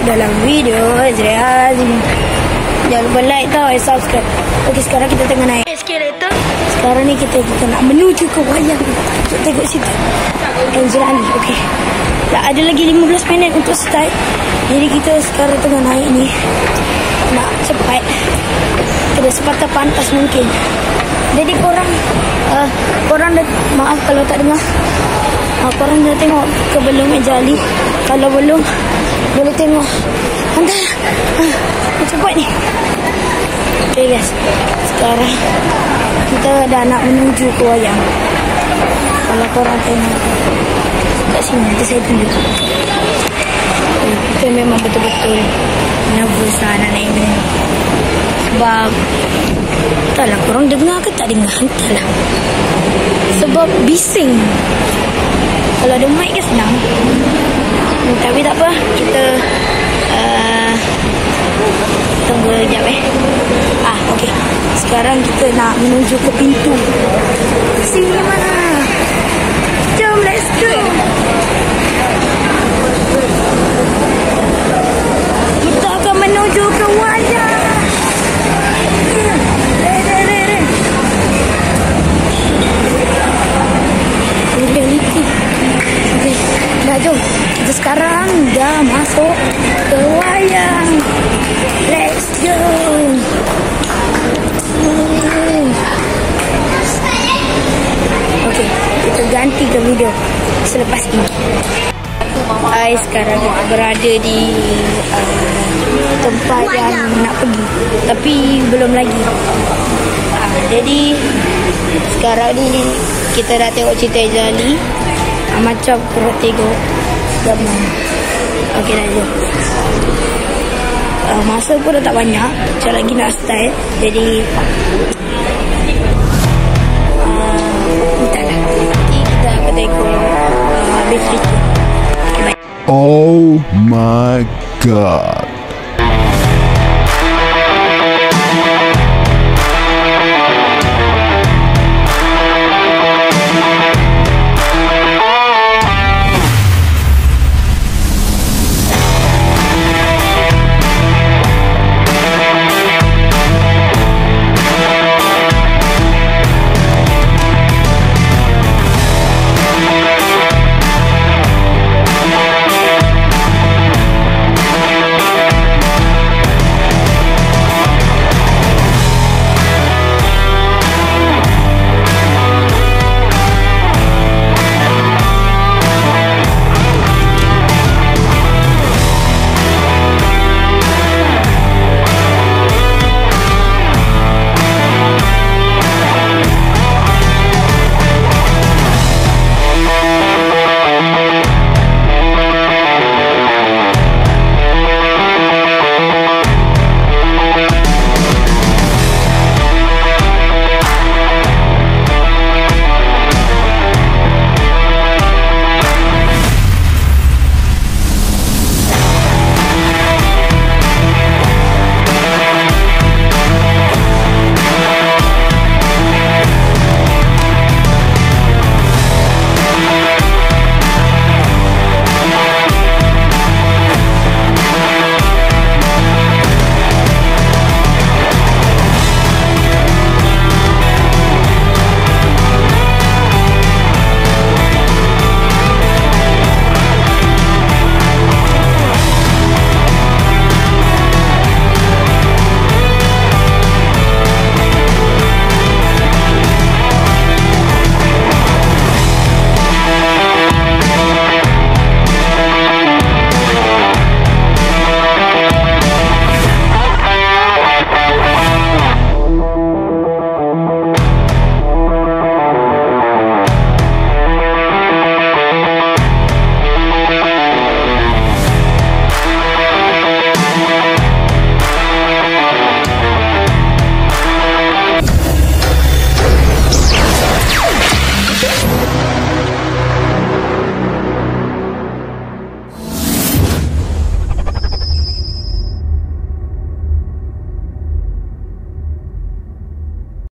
dalam video Azriah Azim. Jangan lupa like tau, subscribe. Okey, sekarang kita tengah naik eskalator. Sekarang ni kita nak menuju ke wayang. Untuk tengok situ Azriah ni. Okey, ada lagi 15 minit untuk start. Jadi kita sekarang tengah naik ni, nak cepat, kena sepatah pantas mungkin. Jadi korang dah, maaf kalau tak dengar, korang dah tengok ke belum Jali? Kalau belum, boleh tengok. Hantar cepat ni. Okay guys, sekarang kita dah nak menuju ke wayang. Kalau korang tengok kat sini, nanti saya tunjuk. Kita memang betul-betul nervous lah nak naik ni. Sebab entahlah korang dengar ke tak dengar, entahlah. Sebab bising. Kalau ada mic ke senang. Tapi tak apa, kita tunggu sekejap okey. Sekarang kita nak menuju ke pintu. Sini mana? Jom, let's go. Kita akan menuju ke wayang. Okay, dah jom. Kita sekarang dah masuk ke wayang. Let's go. Okay, kita ganti ke video selepas ini. Sekarang kita berada di tempat yang nak pergi, tapi belum lagi. Jadi sekarang ni kita dah tengok cerita Jali. Macam korang tengok gambar. Okey dah jom. Masa pun dah tak banyak, macam lagi nak start. Jadi entahlah, nanti kita akan tengok habis cerita. Oh my God.